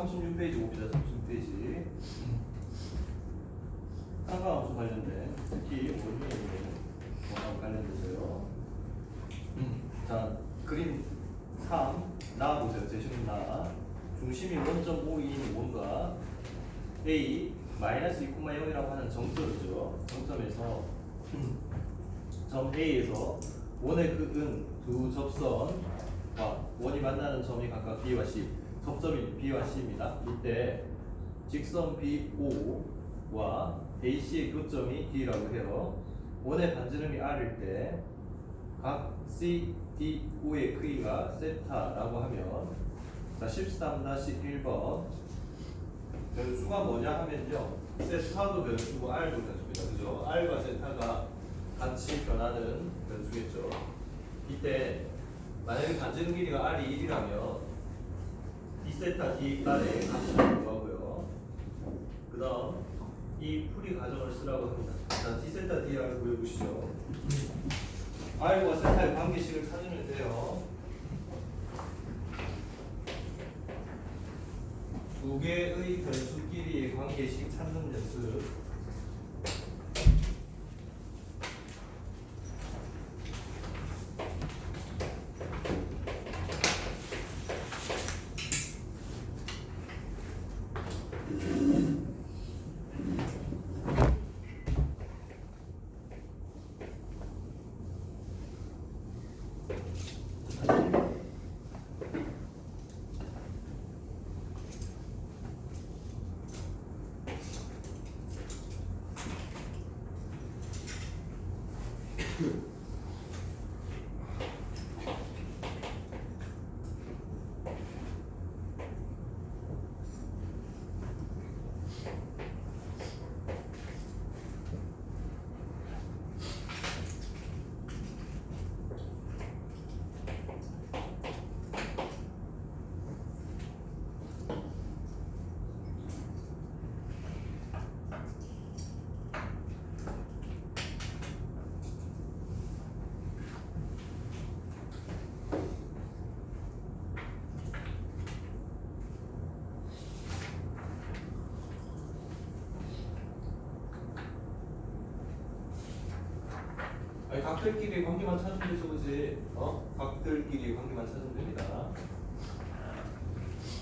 36페이지 봅시다. 36페이지. 상관함수 관련된 특히 원리에 있는 거하고 관련돼서요. 자, 그림 3 나와보세요. 제시문 나. 중심이 원점 O인 원과 A 마이너스 2,0이라고 하는 점점이죠. 점점에서 점 A에서 원의 극은 두 접선과 원이 만나는 점이 각각 B와 C, 접점이 B와 C입니다. 이때 직선 BO와 AC의 교점이 D라고 해요. 원의 반지름이 R일 때 각 C, D, O의 크기가 세타라고 하면, 자 13-1번 변수가 뭐냐 하면요, 세타도 변수고 R도 변수입니다. 그죠? R과 세타가 같이 변하는 변수겠죠. 이때 만약에 반지름 길이가 R이 1이라면 D세타 DR의 값을 구하고요. 그 다음 이 풀이 과정을 쓰라고 합니다. 자, D세타 DR을 구해보시죠. R과 세타의 관계식을 찾으면 돼요. 두 개의 변수끼리의 관계식 찾는 연습. 아니, 각들끼리 관계만 찾으면 되죠, 그지? 각들끼리 관계만 찾으면 됩니다.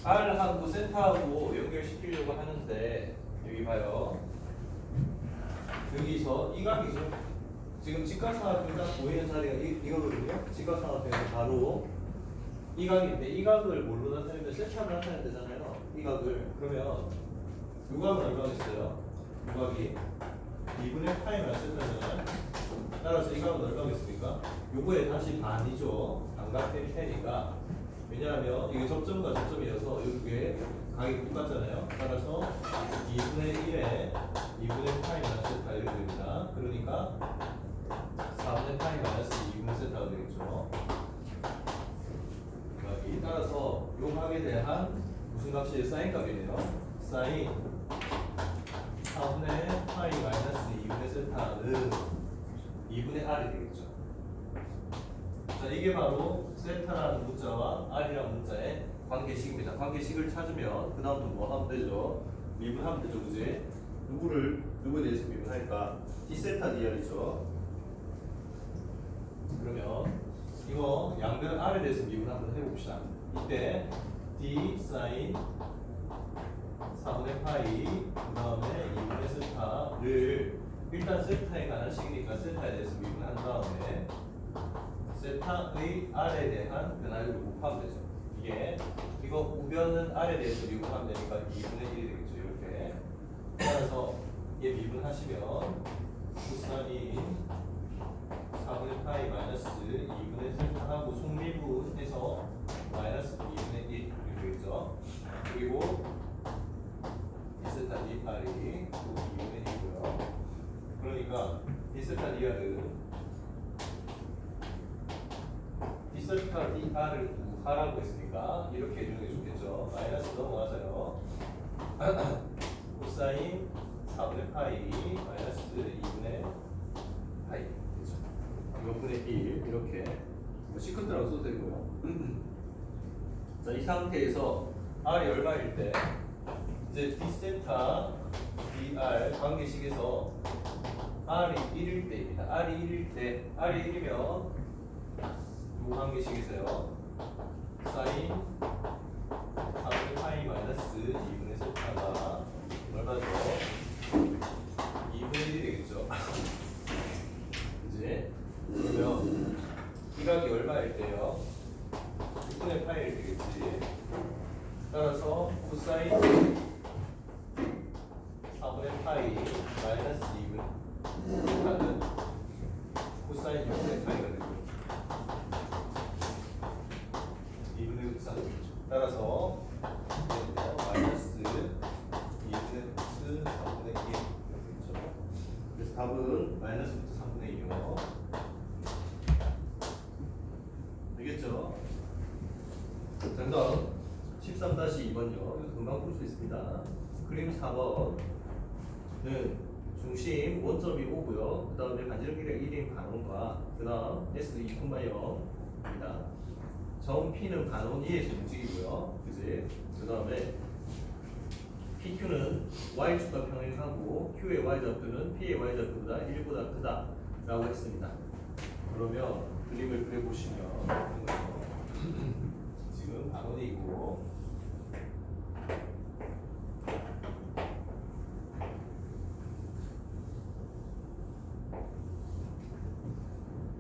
R하고 세타하고 연결시키려고 하는데, 여기 봐요. 여기서 이 각이죠. 지금 직각삼각형이 딱 보이는 자리가 이거거든요. 직각삼각형이 바로 이 각인데, 이 각을 뭘로 나타내면 세타로 나타내야 되잖아요. 이 각을. 그러면 요 각은 얼마겠어요? 요 각이 2분의 파이만 세타잖아요. 따라서 이 각은 얼마겠습니까? 요거에 다시 반이죠. 반각 테니까. 왜냐하면 이게 접점과 접점이어서 이게 각이 똑같잖아요. 따라서 2분의 1에 2분의 파이 마이너스 세타 이렇게 됩니다. 그러니까 4분의 파이 마이너스 2분의 세타가 되겠죠. 각이. 따라서 요 각에 대한 무슨 값이 사인 값이네요. 사인 4분의 파이 마이너스 2분의 세타는 2분의 R이 되겠죠. 자, 이게 바로 세타라는 문자와 R이라는 문자의 관계식입니다. 관계식을 찾으면 그 다음부터 뭐 하면 되죠? 미분하면 되죠, 그지? 누구에 대해서 미분할까? D세타 Dr이죠. 그러면 이거 양변 R에 대해서 미분 한번 해봅시다. 이때 D 사인 4분의 파이 그 다음에 2분의 세타를 일단 세타에 관한 식이니까 세타에 대해서 미분한 다음에 세타의 R에 대한 변화율을 곱하면 되죠. 이거 우변은 R에 대해서 미분하면 되니까 2분의 1이 되겠죠. 이렇게. 따라서 얘 미분하시면 코사인 4분의 파이 마이너스 2분의 세타하고 속미분해서 마이너스 2분의 1 이렇게 되겠죠. 그리고 D세타 Dr이 또 2분의 1이고요. 그러니까 D세타 Dr은 D세타 Dr을 구하라고 했으니까 이렇게 해주는 게 좋겠죠. 마이너스 넘어가서요. 코사인 4분의 파이 마이너스 2분의 파이 그렇죠. 몇 분의 1 이렇게 시컨트라고 써도 되고요. 자, 이 상태에서 R이 얼마일 때 이제 d세타 dr 관계식에서 R이 1일 때입니다. R이 1일 때 R이 1이면 요 관계식에서요 사인 3분의 파이 마이너스 2분의 세타가 얼마죠? 2분의 1이 되겠죠. 그지? 그러면 이 각이 얼마일 때요? 6분의 파이일 되겠지. 따라서 코사인 4분의 파이 마이너스 2분 세타는 코사인 6분의 파이가 되고 2분의 흡사가 되겠죠. 따라서 마이너스 2분의 흡수 4분의 2 되겠죠. 그래서 답은 마이너스 흡수 3분의 2요. 되겠죠? 정답 13-2번요. 이거 금방 풀 수 있습니다. 그림 4번은 중심 원점이 5고요. 그 다음에 반지름 길이가 1인 반원과 그 다음 S 2,0입니다. 점 P는 반원 2에서 움직이고요. 그지? 그 다음에 PQ는 Y축과 평행하고 Q의 Y좌표는 P의 Y좌표보다 1보다 크다 라고 했습니다. 그러면 그림을 그려보시면 지금 반원이고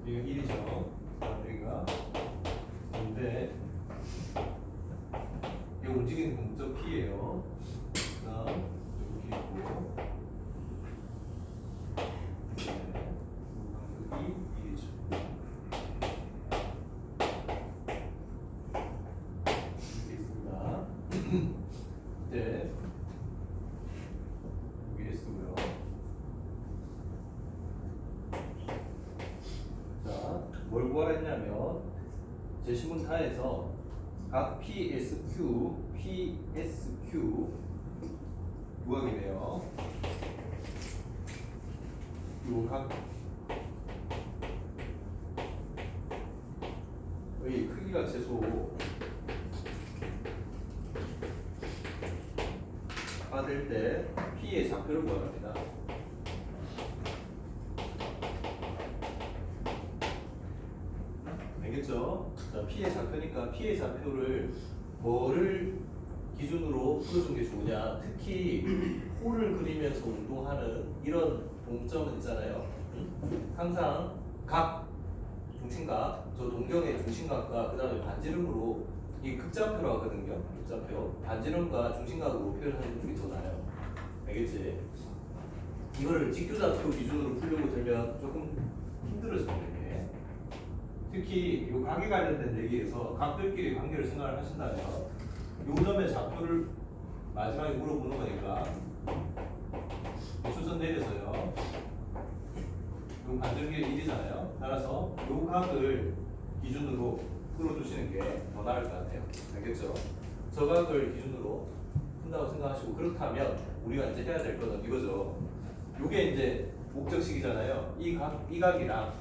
여기가 1이죠. 여기가 근데 이 움직이는 공적 P예요. 그다음 여기 있고 간격이 1이죠. 이렇게 있습니다. 네. 여기 S고요. 자, 뭘 구하라 했냐면 제 신문타에서 각 PSQ, PSQ 구하기래요. 요각 의 크기가 최소 받을 때 P의 좌표를 구합니다. 알겠죠? 자, P의 좌표니까 P의 좌표를 뭐를 기준으로 풀어주는 게 좋으냐? 특히 호를 그리면서 운동하는 이런 동점은 있잖아요. 응? 항상 각 중심각, 저 동경의 중심각과 그 다음에 반지름으로 이 극좌표로 하거든요. 극좌표 반지름과 중심각으로 표현하는 게 더 나아요. 알겠지? 이거를 직교좌표 기준으로 풀려고 들면 조금 힘들어집니다. 특히 이 각에 관련된 얘기에서 각들끼리 관계를 생각을 하신다면 요 점의 좌표를 마지막에 물어보는 거니까 수선 내려서요. 요 반지름 길이 1이잖아요. 따라서 요 각을 기준으로 풀어주시는 게 더 나을 것 같아요. 알겠죠? 저 각을 기준으로 푼다고 생각하시고 그렇다면 우리가 이제 해야 될 거는 이거죠. 요게 이제 목적식이잖아요. 이 각이랑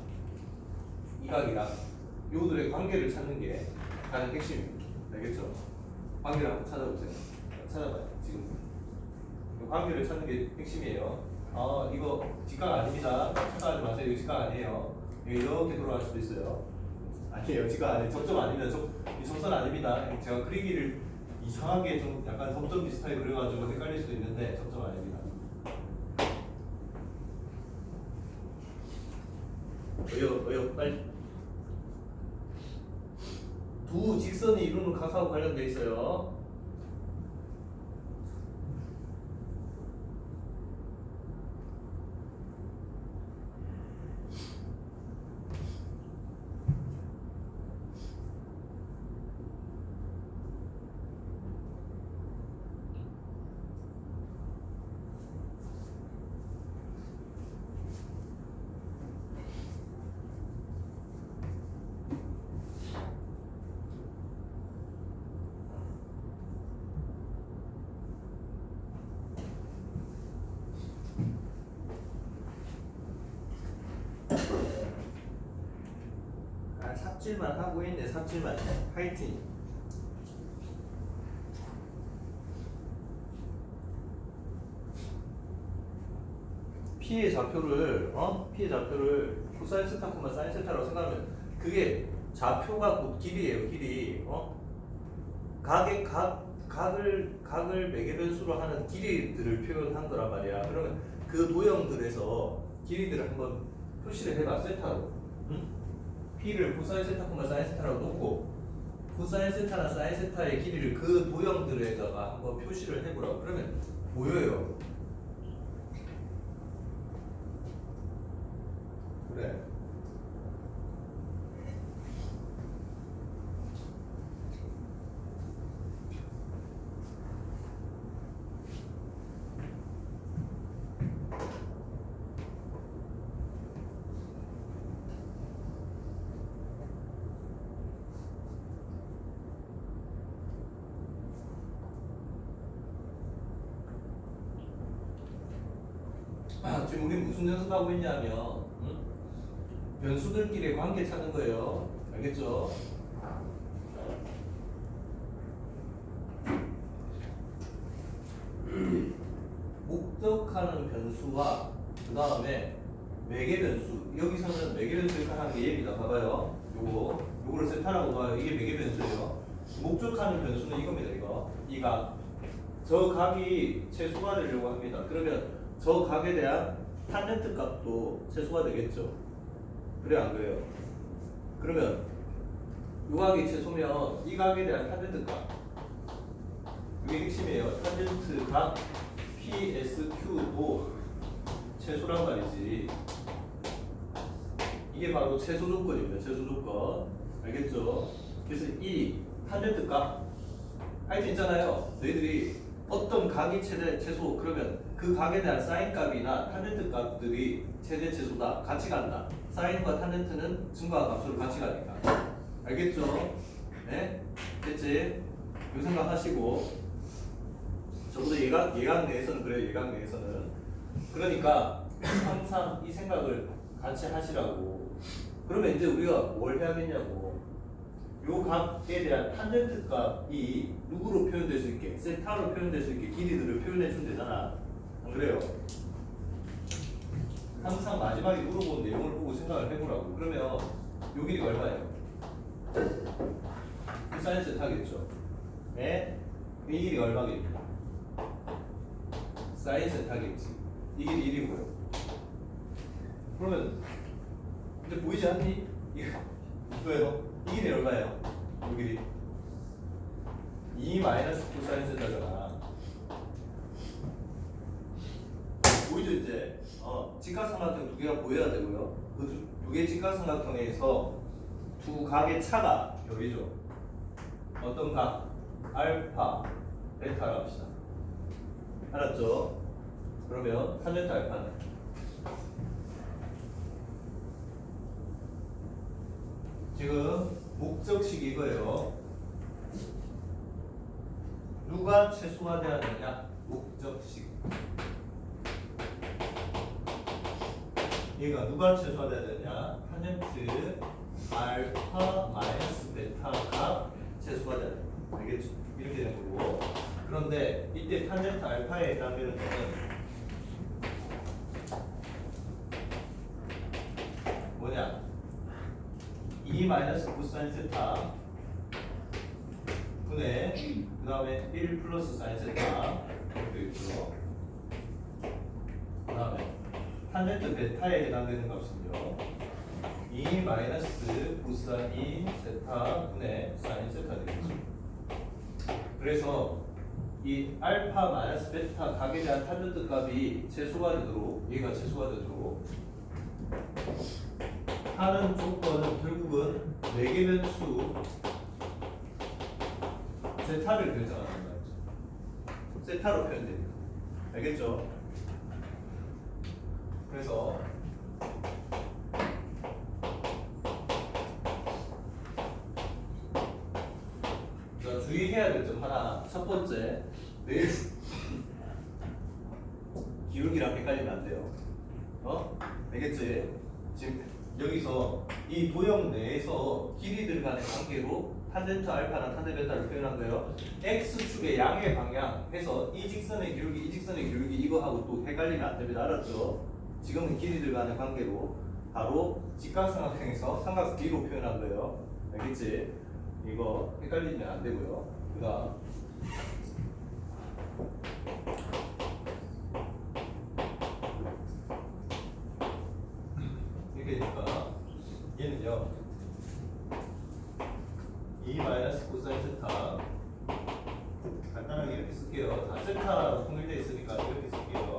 요들의 관계를 찾는 게 가장 핵심입니다. 알겠죠? 관계를 한번 찾아보세요. 찾아봐요. 지금 관계를 찾는 게 핵심이에요. 이거 직각 아닙니다. 착각하지 마세요. 이거 직각 아니에요. 이렇게 돌아갈 수도 있어요. 아니에요. 직각 아니에요. 접점 아닙니다. 이 점선 아닙니다. 제가 그리기를 이상하게 좀 약간 점점 비슷하게 그려가지고 헷갈릴 수도 있는데 점점 아닙니다. 빨리. 두 직선이 이루는 각하고 관련돼 있어요. 삽질만 하고 있네. 삽질만 파이팅. P의 좌표를 P의 좌표를 코사인 세타, 사인 세타라고 생각하면 그게 좌표가 곧 길이에요. 길이. 각을 매개변수로 하는 길이들을 표현한 거란 말이야. 그러면 그 도형들에서 길이들을 한번 표시를 해봐. 세타로. 응? P를 코사인 세타, 사인 세타라고 놓고 코사인 세타나 사인 세타의 길이를 그 도형들에다가 한번 표시를 해보라고. 그러면 보여요. 그래. 지금 우리 무슨 연습하고 있냐면 변수들끼리의 관계 찾는 거예요. 알겠죠? 목적하는 변수와 그 다음에 매개 변수. 여기서는 매개 변수를 하는 게 얘입니다. 봐봐요. 요거를 세타라고 봐요. 이게 매개 변수예요. 목적하는 변수는 이겁니다. 저 각이 최소가 되려고 합니다. 그러면 저 각에 대한 탄젠트 값도 최소가 되겠죠. 그래 안 그래요? 그러면 이 각이 최소면 이 각에 대한 탄젠트 값, 이게 핵심이에요. 탄젠트 각 PSQ도 최소란 말이지. 이게 바로 최소 조건입니다. 최소 조건. 알겠죠? 그래서 이 탄젠트 값 하여튼 있잖아요. 너희들이 어떤 각이 최소 그러면 그 각에 대한 사인 값이나 탄젠트 값들이 최대 최소다. 같이 간다. 사인과 탄젠트는 증가한 값으로 같이 가니까. 알겠죠? 네? 됐지? 이 생각하시고 적어도 예각 내에서는 그래요. 예각 내에서는. 그러니까 항상 이 생각을 같이 하시라고. 그러면 이제 우리가 뭘 해야겠냐고. 요 각에 대한 탄젠트 값이 누구로 표현될 수 있게, 세타로 표현될 수 있게 길이들을 표현해 주면 되잖아. 안 그래요? 항상 마지막에 물어본 내용을 보고 생각을 해보라고. 그러면 요 길이가 얼마예요? 사인 세타겠죠. 네? 이 길이가 얼마겠죠? 사인 세타겠지. 이 길이 1이고요. 그러면 이제 보이지 않니? 이거예요. 이 길이 얼마예요? 이 길이 2 마이너스 코사인 세타잖아. 보이죠 이제? 직각삼각형 두 개가 보여야 되고요. 그 두 개의 직각삼각형에서 두 각의 차가 별이죠. 어떤 각? 알파, 베타라고 합시다. 알았죠? 그러면 탄젠트 알파는 지금 목적식 이거예요. 누가 최소화 돼야 되냐? 목적식. 얘가 누가 최소화돼야 되냐? 탄젠트 알파 마이너스 베타가 최소화돼야 돼. 알겠죠? 이렇게 되는 거고. 그런데 이때 탄젠트 알파에 해당되는 거는 뭐냐? 2 마이너스 코사인 세타 분의 그 다음에 1 플러스 사인 세타 이렇게 있죠. 그 다음에 탄젠트 베타에 해당되는 값은요 2 마이너스 코사인 세타 분의 사인 세타 되겠죠. 그래서 이 알파 마이너스 베타 각에 대한 탄젠트 값이 최소가 되도록, 얘가 최소가 되도록 하는 조건은 결국은 매개변수 세타를 결정하는 거죠. 세타로 표현됩니다. 알겠죠? 그래서 자, 주의해야 될 점 하나. 첫 번째, 내일 기울기랑 헷갈리면 안 돼요. 알겠지? 지금 여기서 이 도형 내에서 길이들 간의 관계로 탄젠트 알파나 탄젠트 베타를 표현한 거예요. x축의 양의 방향 해서 이 직선의 기울기, 이 직선의 기울기 이거하고 또 헷갈리면 안 됩니다. 알았죠? 지금은 길이들 간의 관계로 바로 직각삼각형에서 삼각 B로 표현한 거예요. 알겠지? 이거 헷갈리면 안 되고요. 그다음 이렇게 되니까 얘는요 2 마이너스 코사인 세타 간단하게 이렇게 쓸게요. 다 세타로 통일되어 있으니까 이렇게 쓸게요.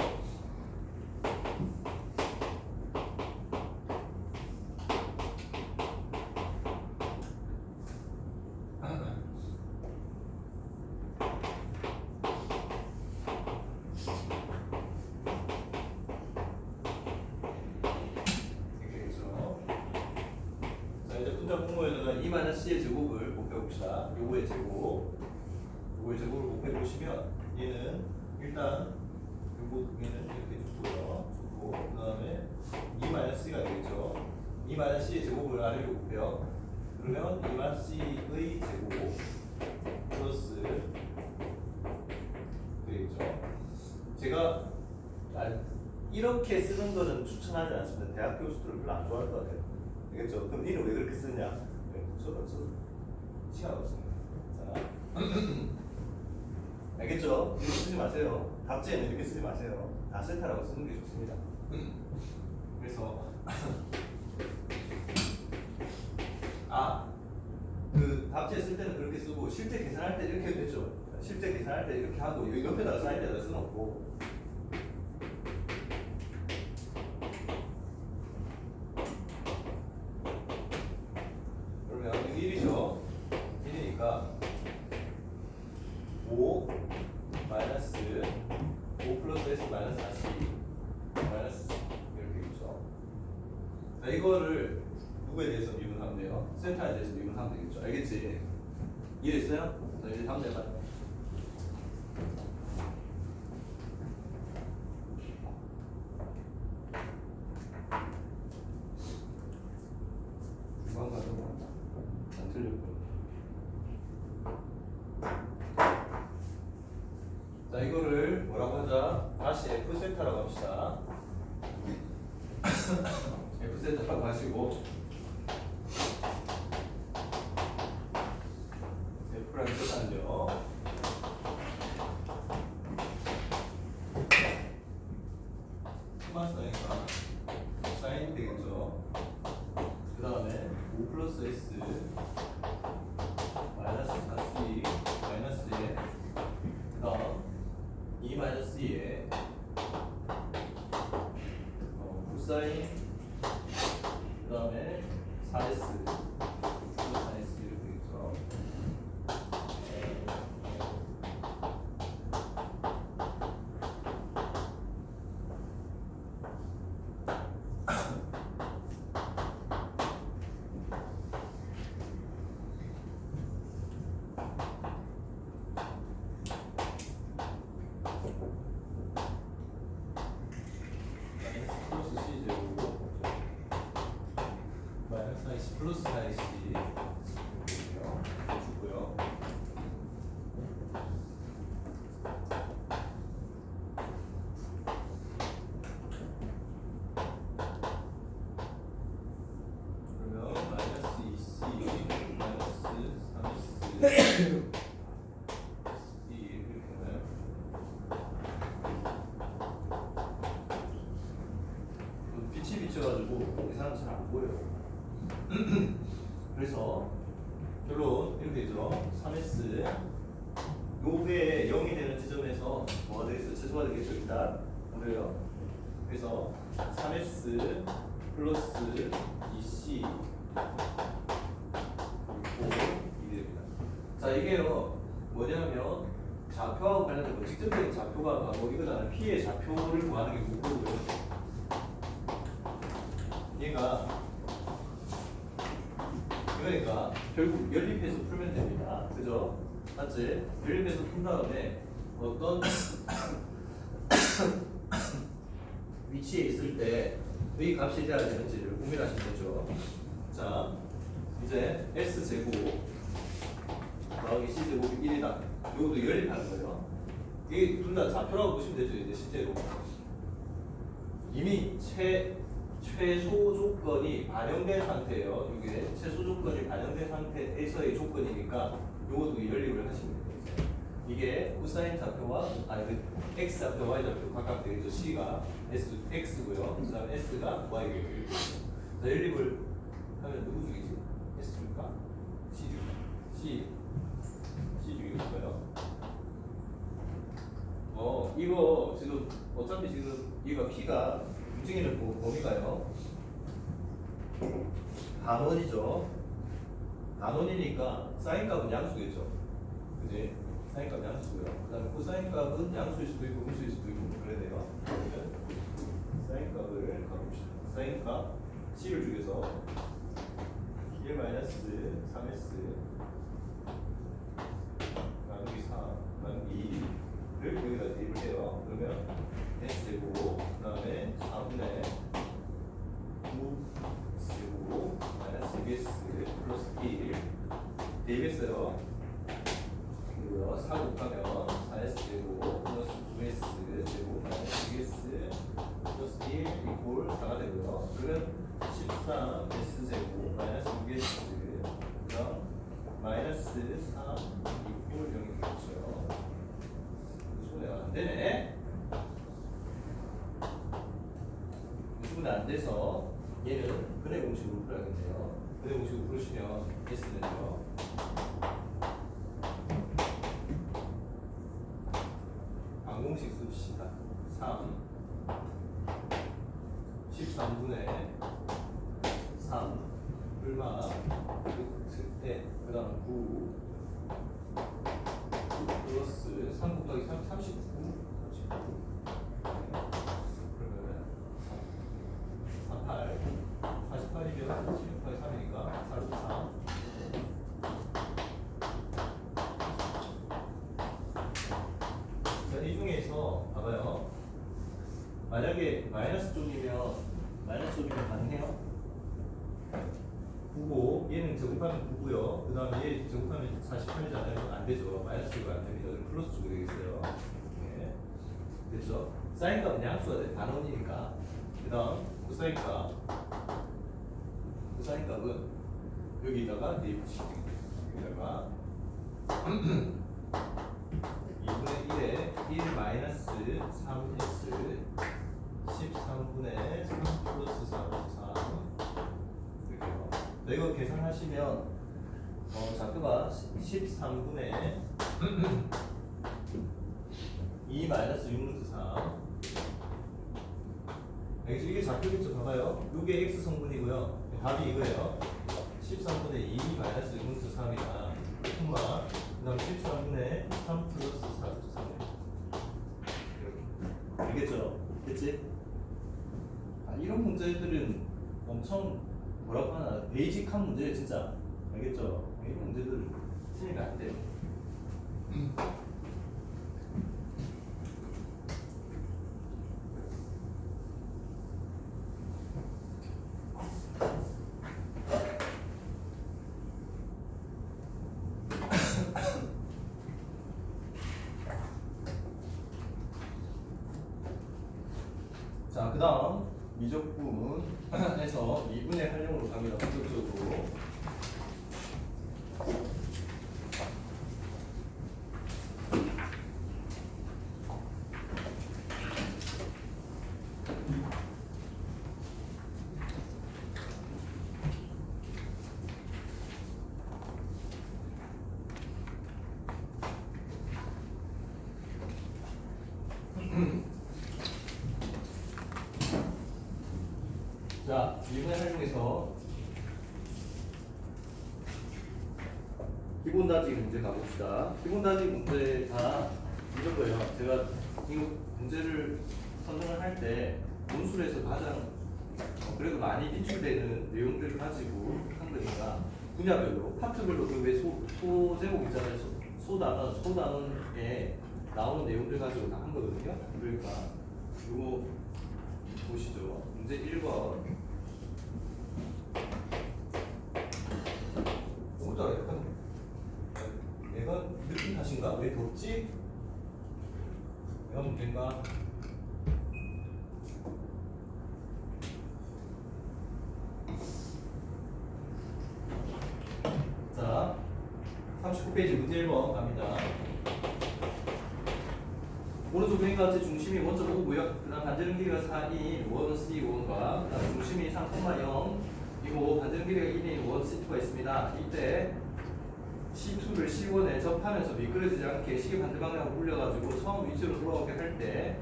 C의 제곱을 곱해봅시다. 요거의 제곱, 요거의 제곱을 곱해보시면 얘는 일단 요거 얘는 이렇게 주고요. 주고 그 다음에 2-C가 되겠죠. 2-C의 제곱을 아래로 곱해요. 그러면 2-C의 제곱 플러스 되겠죠. 제가 이렇게 쓰는 거는 추천하지 않습니다. 대학 교수들은 별로 안 좋아할 것 같아요. 알겠죠? 그럼 니는 왜 그렇게 쓰냐? 저도 시간 없습니다. 자, 알겠죠? 이렇게 쓰지 마세요. 답지에는 이렇게 쓰지 마세요. 다 세타라고 쓰는 게 좋습니다. 그래서 그 답지에 쓸 때는 그렇게 쓰고 실제 계산할 때 이렇게 해도 되죠. 실제 계산할 때 이렇게 하고 여기 옆에다가 사인에다 써놓고 그러면 1이죠. 1이니까 5 마이너스 5 플러스 S 마이너스 4C 마이너스 이렇게 되겠죠. 자, 이거를 누구에 대해서 미분하면 돼요? 센터에 대해서 미분하면 되겠죠. 알겠지? 이해됐어요? 자, 이제 다음 내 봐요. 중간 가도 안 틀렸고. 자, 이거를 뭐라고 하자? 다시 F 세타라고 합시다. F 세타라고 하시고 F랑 세타는요. 수만사니까 사인 되겠죠. 그 다음에 5 플러스 S 마이너스 4C 마이너스에 그 다음 2 마이너스 2에 코사인 그 다음에 4S 플러스 4S 이렇게 되겠죠. 플러스 4AC 주고요. 그러면 마이너스 2C 마이너스 3S 이렇게 되나요? 빛이 비쳐가지고 이 사람 잘 안 보여요. 그래서 결론 이렇게 되죠. 3S 요게 0이 되는 지점에서 뭐가 되겠어요? 최소가 되겠죠. 일단 그래요. 그래서 3S 플러스 2C 6이 됩니다. 자, 이게요 뭐냐면 좌표하고 관련된 거 직접적인 좌표가 바로 이거잖아요. P의 좌표를 구하는 게 목표고요. 얘가 그러니까 결국 연립해서 풀면 됩니다. 그죠? 맞지? 연립해서 푼 다음에 어떤 위치에 있을 때 의 값이 돼야 되는지를 고민하시면 되죠. 자, 이제 S제곱 더하기 C제곱이 1이다. 이것도 연립하는 거예요. 이게 둘 다 좌표라고 보시면 되죠. 이제 실제로 이미 최소 조건이 반영된 상태예요. 이게 최소 조건이 반영된 상태에서의 조건이니까 요것도 연립을 하시면 돼요. 이게 코사인 좌표와 x 좌표, y 좌표 각각 되겠죠. c가 x고요. 그다음에 s가 y고요. 자, 연립을 하면 누구 중이지? s 중일까? c 중일까? c 중일까요? 이거 지금 어차피 지금 이거 p가 움직이는 범위가요. 단원이죠. 단원이니까 사인 값은 양수겠죠. 그지? 사인 값 양수고요. 그 다음에 코사인 값은 양수일 수도 있고 음수일 수도 있고 그래야 돼요. 그러면 사인 값을 가봅시다. 사인 값 c를 중에서 1-3s 나누기 4 나누기 2를 여기다 대입을 해요. 그러면 s제곱 그 다음에 4분의 9제곱 마이너스 2s 플러스 1 대입했어요. 그리고요 4 곱하면 4s제곱 플러스 9s 제곱 마이너스 2s 플러스 1 이꼴 4가 되고요. 그러면 13s제곱 마이너스 6s 그럼 마이너스 3 이꼴 0이 되겠죠. 소리가 안 되네. 수분이 안 돼서 얘는 근해 공식으로 풀어야겠네요. 근해 공식으로 풀으시면 S는요. 방공식 씁시다. 3 13분의 3 얼마 루트 그 다음 9 플러스 3 곱하기 3 39 그러면 48 48이면 16 곱하기 3이니까 4루트 3 자, 이 중에서 봐봐요. 만약에 마이너스 쪽이면 가능해요? 9고 얘는 제곱하면 9고요. 그 다음에 얘 제곱하면 48이잖아요. 안 되죠. 마이너스 쪽이 안 됩니다. 플러스 쪽이 되겠어요. 네. 됐죠? 사인 값은 양수가 돼. 단원이니까. 그 다음 코사인 값. 코사인 값은 여기다가 대입시키면 여기다가 2분의 1에 1 마이너스 3s 13분의 3 플러스 4 이렇게요. 이거 계산하시면 좌표가 13분의 2 마이너스 6루트 3 이게 좌표겠죠. 봐봐요. 이게 x 성분이고요. 답이 이거예요. 13분의 2 마이너스 6루트 3이랑 콤마 그 다음 13분의 3 플러스 4루트 3 알겠죠? 됐지? 이런 문제들은 엄청 뭐라고 하나 베이직한 문제예요. 진짜 알겠죠? 이런 문제들 틀리면 안 돼요. 자, 그 다음 미적분에서 2분의 활용으로 갑니다. 본격적으로. 자, 2분의 활용에서 기본 다지 문제 가봅시다. 기본 다지 문제 다 이런 거예요. 제가 이 문제를 선정을 할 때 논술에서 가장 그래도 많이 인출되는 내용들을 가지고 한 거니까 분야별로 파트별로 그왜 소제목 있잖아요. 소단원에 나오는 내용들 가지고 다 한 거거든요. 그러니까 이거 보시죠. 문제 1번. 오늘따라 약간 내가 느낌 탓인가? 왜 덥지? 내가 문제인가? 39페이지 문제 1번 갑니다. 오른쪽 그림과 같이 중심이 1.5고요. 그 다음 반지름 길이가 4인 원 C1과 그 다음 중심이 3,0이고 반지름 길이가 1인 원 C2가 있습니다. 이때 C2를 C1에 접하면서 미끄러지지 않게 시계 반대 방향으로 굴려가지고 처음 위치로 돌아오게 할 때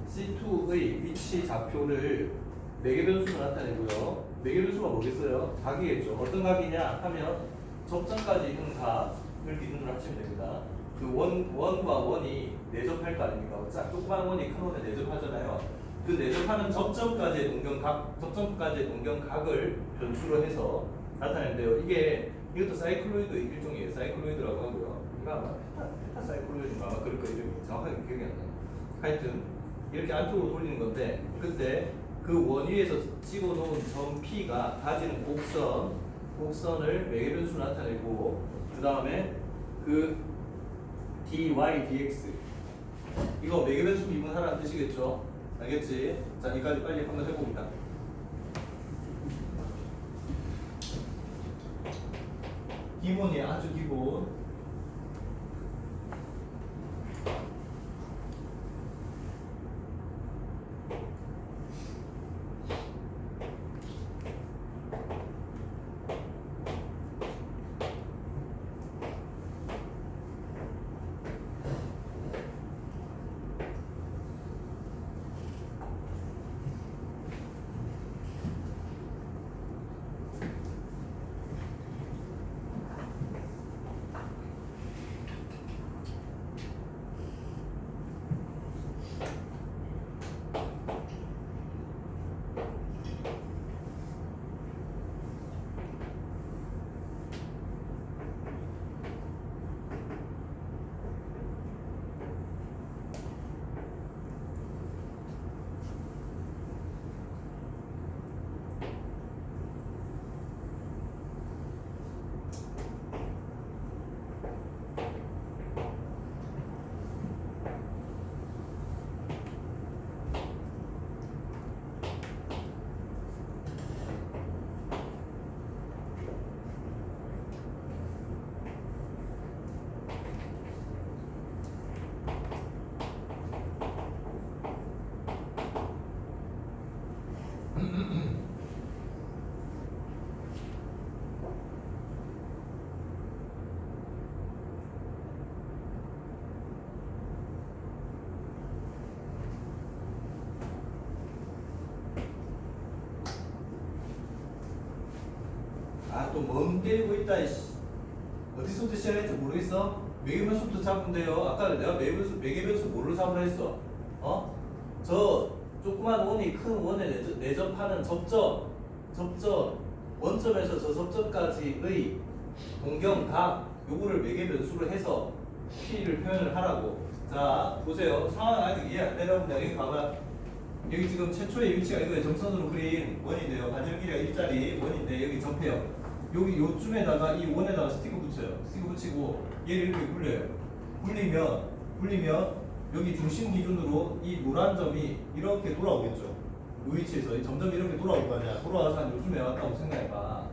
C2의 위치 좌표를 매개변수로 나타내고요. 매개변수가 뭐겠어요? 각이겠죠. 어떤 각이냐 하면 접점까지 있는 각을 기준으로 하시면 됩니다. 그 원과 원이 내접할 거 아닙니까? 자, 조그만 원이 큰 원에 내접하잖아요. 그 내접하는 접점까지의 동경각, 접점까지의 동경각을 변수로 해서 나타내는데요. 이것도 사이클로이드 일종이에요. 사이클로이드라고 하고요. 이거 아마 페타 사이클로이드인가 아마 그럴 거 이름이 정확하게 기억이 안 나요. 하여튼 이렇게 안쪽으로 돌리는 건데 그때 그 원 위에서 집어놓은 점 P가 가지는 곡선을 매개변수로 나타내고 그 다음에 그 dy, dx 이거 매개변수 미분하라는 뜻이겠죠? 알겠지? 자, 여기까지 빨리 한번 해봅니다. 기본이야, 아주 기본. 아, 또 멍 때리고 있다. 이씨. 어디서부터 시작했지 모르겠어? 매개변수부터 잡으면 돼요. 아까 내가 매개변수 뭘로 잡으라 했어? 어? 저 조그만 원이 큰 원에 내접하는 접점, 원점에서 저 접점까지의 동경각, 요거를 매개변수로 해서 P를 표현을 하라고. 자, 보세요. 상황 아직 이해 안 되나 본데, 여기 봐봐. 여기 지금 최초의 위치가 이거예요. 정선으로 그린 원인데요. 반지름 길이가 일자리 원인데 여기 접해요. 여기 요쯤에다가 이 원에다가 스티커 붙여요. 스티커 붙이고 얘를 이렇게 굴려요. 굴리면 여기 중심 기준으로 이 노란 점이 이렇게 돌아오겠죠. 이 위치에서 이 점점이 이렇게 돌아올 거 아니야. 돌아와서 한 요쯤에 왔다고 생각해봐.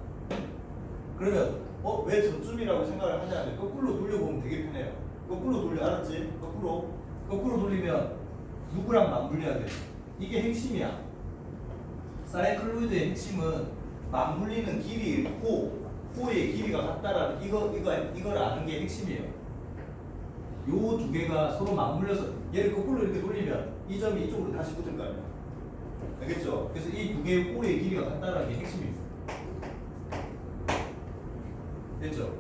그러면 왜 저쯤이라고 생각을 하냐면 거꾸로 돌려보면 되게 편해요. 거꾸로 돌려, 알았지? 거꾸로 돌리면 누구랑 맞물려야 돼? 이게 핵심이야. 사이클로이드의 핵심은 맞물리는 길이 호의 길이가 같다라는 이걸 아는 게 핵심이에요. 요 두 개가 서로 맞물려서 얘를 거꾸로 이렇게 돌리면 이 점이 이쪽으로 다시 붙을 거 아니야. 알겠죠? 그래서 이 두 개의 호의 길이가 같다라는 게 핵심입니다. 됐죠?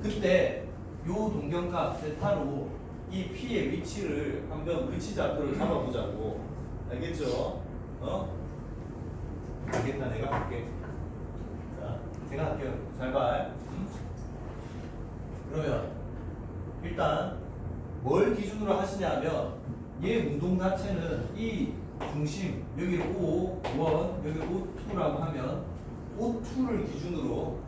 그때 요 동경각 세타로 이 P의 위치를 한번 위치 좌표를 잡아보자고. 알겠죠? 알겠나? 내가 할게. 자, 제가 할게요. 잘 봐. 그러면 일단 뭘 기준으로 하시냐면 얘 운동 자체는 이 중심 여기 O1 여기 O2라고 하면 O2를 기준으로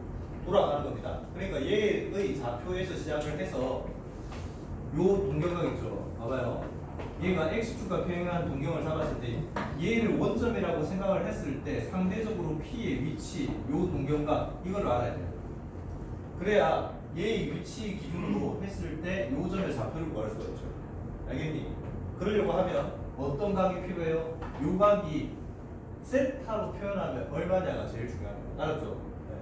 돌아가는 겁니다. 그러니까 얘의 좌표에서 시작을 해서 요 동경각 있죠. 봐봐요. 얘가 X축과 평행한 동경을 잡았을 때 얘를 원점이라고 생각을 했을 때 상대적으로 P의 위치 요 동경각 이걸 알아야 돼요. 그래야 얘의 위치 기준으로 했을 때 요 점의 좌표를 구할 수가 있죠. 알겠니? 그러려고 하면 어떤 각이 필요해요? 요 각이 세타로 표현하면 얼마냐가 제일 중요합니다. 알았죠? 네.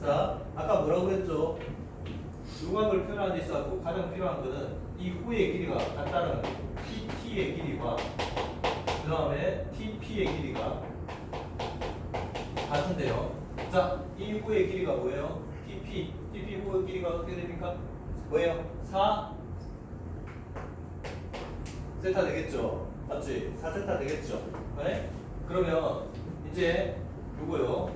자, 아까 뭐라고 그랬죠? 요 각을 표현하는 데 있어서 가장 필요한 거는 이 후의 길이가 같다는 거죠. PT의 길이와 그 다음에 TP의 길이가 같은데요. 자, 이 후의 길이가 뭐예요? TP 후의 길이가 어떻게 됩니까? 뭐예요? 4 세타 되겠죠? 맞지? 4세타 되겠죠? 네? 그러면 이제 요거요.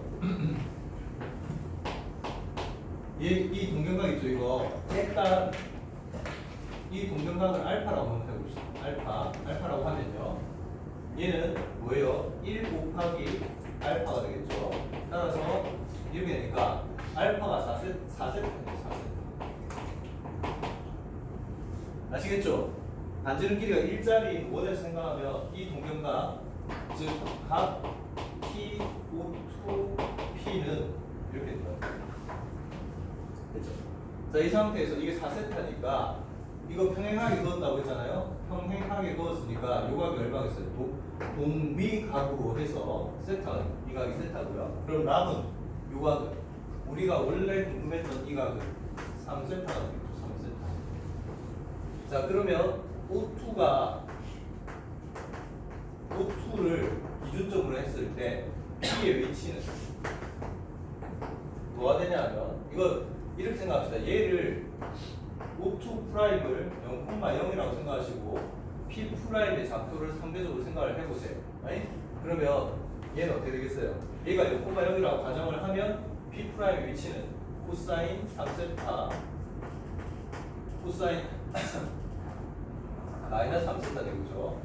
이 동경각 있죠? 이거 일단 이 동경각을 알파라고 한번 해봅시다. 알파라고 하면요. 얘는 뭐예요? 1 곱하기 알파가 되겠죠? 따라서 이렇게 되니까 알파가 4세타입니다. 4세타. 아시겠죠? 반지름 길이가 1짜리인 원에서 생각하면 이 동경각, 즉 각 T, O2, P는 이렇게 됩니다. 됐죠? 자, 이 상태에서 이게 4세타니까 이거 평행하게 그었다고 했잖아요. 평행하게 그었으니까 요 각이 얼마겠어요? 동미각으로 해서 세타, 이 각이 세타고요. 그럼 남은 요 각은 우리가 원래 궁금했던 이 각은 3세타가 되겠죠. 3세타. 자, 그러면 O2를 기준점으로 했을 때 P의 위치는 뭐가 되냐면 이거 이렇게 생각합시다. 얘를 O2 프라임을 0,0이라고 생각하시고 P 프라임의 좌표를 상대적으로 생각을 해보세요. 아니? 그러면 얘는 어떻게 되겠어요? 얘가 0,0이라고 가정을 하면 P 프라임의 위치는 코사인 3세타 코사인 마이너스 3세타 되겠죠.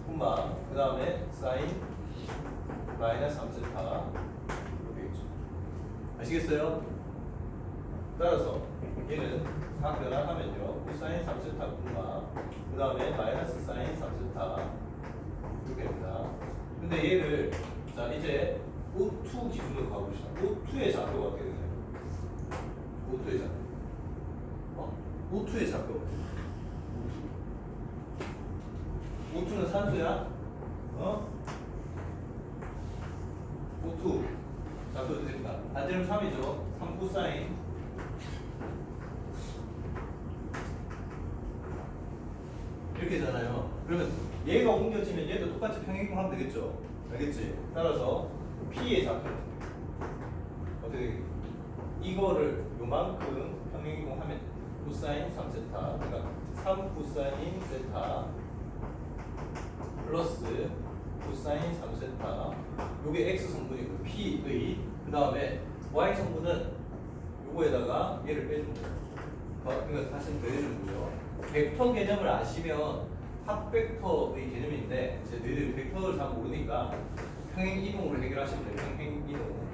그 다음에 사인 마이너스 3세타 이렇게 되겠죠. 아시겠어요? 따라서 얘는 각 변화하면요. 코사인 3세타 그 다음에 마이너스 사인 3세타 이렇게 됩니다. 근데 얘를 자 이제 O2 기준으로 가봅시다. O2의 좌표가 어떻게 되나요? O2의 좌표. O2의 좌표. O2는 산수야? O2 좌표도 됩니다. 반지름 3이죠. 3 코사인 이렇게잖아요. 그러면 얘가 옮겨지면 얘도 똑같이 평행이동하면 되겠죠. 알겠지? 따라서 P의 좌표 어떻게 되겠지? 이거를 요만큼 평행이동하면 코사인 3세타 그러니까 3 코사인 세타 플러스 코사인 3세타 요게 X 성분이고 P의 그 다음에 Y 성분은 요거에다가 얘를 빼주면 돼요. 그러니까 다시 더해주는 거죠. 벡터 개념을 아시면 합벡터의 개념인데 이제 너희들이 벡터를 잘 모르니까 평행 이동으로 해결하시면 돼요. 평행 이동.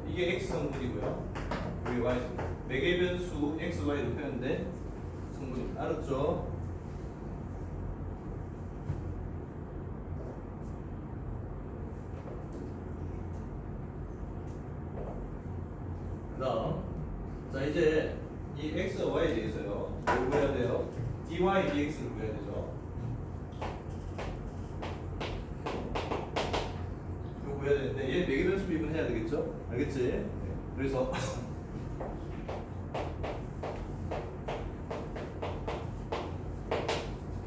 이게 X 성분이고요. 이게 Y 성분. 매개 변수 X, Y로 표현된 성분입니다. 알았죠? 그다음 자 이제 이 x와 y에 대해서요. 뭐 구해야 돼요? dy dx를 구해야 되죠. 이거 구해야 되는데 얘 매개 변수 비분 해야 되겠죠? 알겠지? 네. 그래서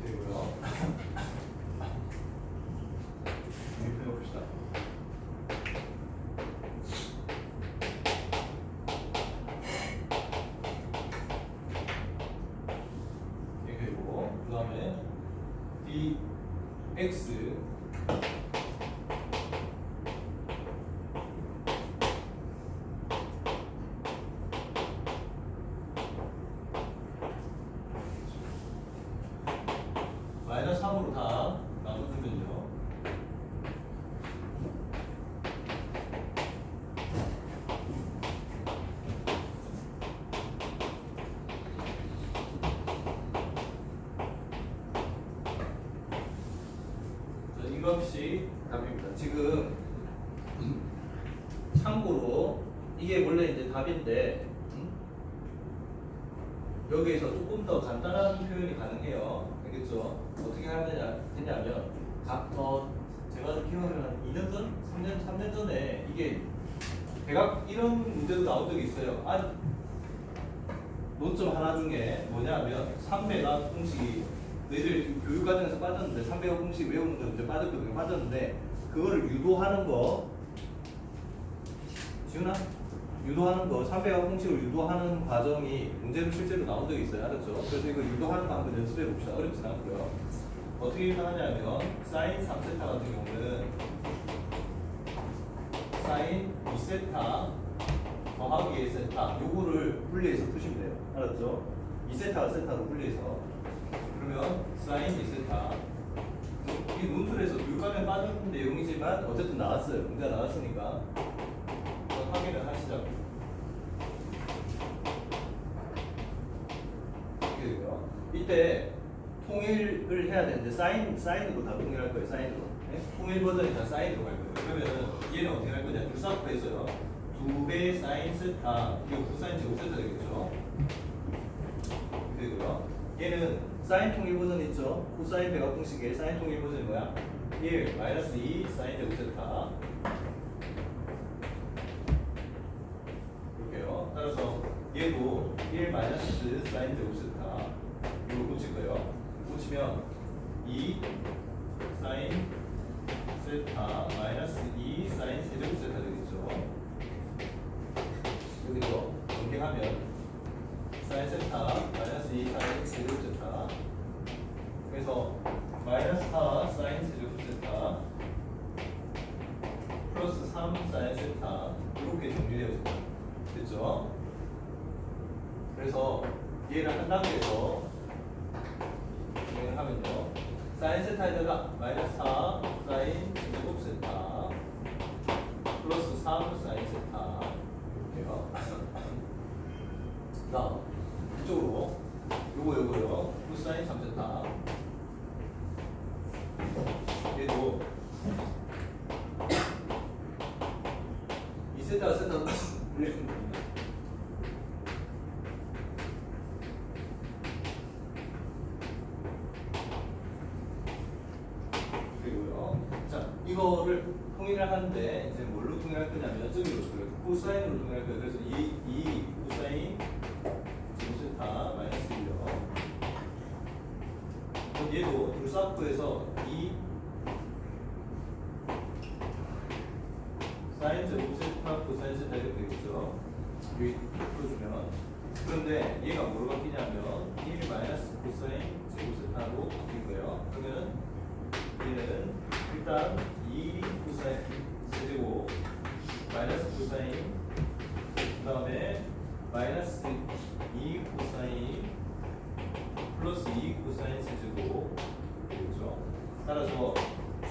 그리고요. 이렇게 해봅시다. 그 다음에 dx 마이너스 3으로 다 나눠주면요. 이것이 답입니다. 지금 참고로 이게 원래 이제 답인데 여기에서 조금 더 간단한 표현이 가능해요. 알겠죠? 어떻게 하느냐 했냐면 제가 기억하면 한 2년 전? 3년 전에 이게 대각 이런 문제도 나온 적이 있어요. 논점 하나 중에 뭐냐면 3배각 공식이 너희들 교육 과정에서 빠졌는데 3배각 공식 외우는 거 문제 빠졌거든요. 빠졌는데 그거를 유도하는 거 지훈아? 유도하는 거 3배각 공식을 유도하는 과정이 문제로 실제로 나온 적이 있어요. 알았죠? 그래서 이거 유도하는 거 한번 연습해 봅시다. 어렵진 않고요. 어떻게 유도하냐면 사인 3세타 같은 경우는 사인 2세타 더하기 1세타 요거를 분리해서 푸시면 돼요. 알았죠? 2세타가 세타로 분리해서 그러면 사인 2세타 이 논술에서 교육하면 빠진 내용이지만 어쨌든 나왔어요. 문제가 나왔으니까 확인을 하시자고. 이렇게 되고요. 이때 통일을 해야 되는데 사인으로 다 통일할 거예요. 사인으로. 네? 통일 버전이 다 사인으로 갈 거예요. 그러면 얘는 어떻게 할 거냐? 불사표에서요. 2배 사인 세타 이거 코사인 제곱 세타 되겠죠. 되고요. 얘는 사인 통일 버전 있죠. 코사인 배각 공식의 사인 통일 버전이 뭐야? 1 마이너스 2 사인 제곱 세타. 이렇게요. 따라서 얘도 1 마이너스 사인 제곱 세타 이걸 고칠 거예요. 고치면 2 사인 세타 마이너스 2 사인 세제곱 세타 되겠죠. 여기도 연계하면 사인 세타 마이너스 2 사인 세제곱 세타 그래서 마이너스 4 사인 세제곱 세타 플러스 3 사인 세타 이렇게 정리되어집니다. 됐죠? 그래서 얘를 한 단계에서 진행을 하면요. 사인 세타에다가 마이너스 4 사인 제곱 세타 플러스 3 사인 세타 이렇게요. 다음 이쪽으로 요거요. 코사인 3세타 얘도 2세타 세타 불리면 됩니다. 그리고요. 자, 이거를 통일을 하는데 이제 뭘로 통일할 거냐면 저기로 코사인으로 통일할 거예요. 그래서 이 코사인 제곱세타 마이너스 1요. 그럼 얘도 불사표에서 2 사인 제곱세타 코사인 세타 이렇게 되겠죠. 여기 풀어주면 그런데 얘가 뭐로 바뀌냐면 1 마이너스 코사인 제곱세타로 바뀔 거예요. 그러면 얘는 일단 2 코사인 세제곱 마이너스 코사인 그 다음에 마이너스 2 코사인 플러스 2 코사인 세제곱 되겠죠. 따라서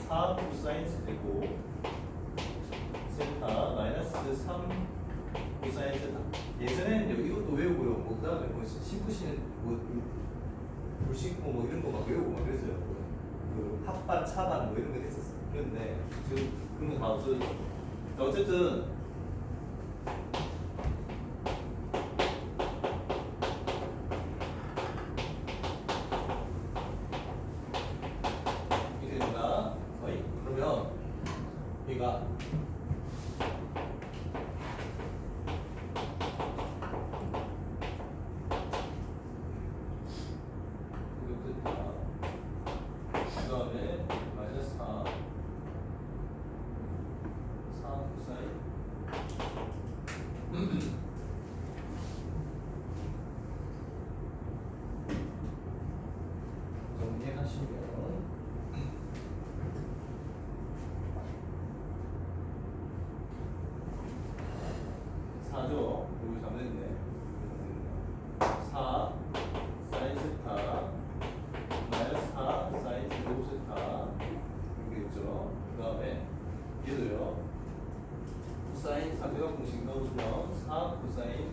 4 코사인 세제곱 세타 마이너스 3 코사인 세타. 예전에는 이것도 외우고요. 뭐 그다음에 뭐 심부시는 뭐 불식고 뭐 이런 거 막 외우고 막 그랬어요. 그 합반 차반 뭐 이런 거 했었어. 그런데 지금 그런 거 다 없어졌죠. 어쨌든 이렇게 된다. 거의 그러면 얘가 그 다음에 마이너스 4 코사인 정리하시면 4죠. 여기 잘못했네. 4 사인 세타 마이너스 4 사인 제곱 세타 이렇게 있죠. 그 다음에 얘도요. 코사인 3배각 공식 넣어주면 4 코사인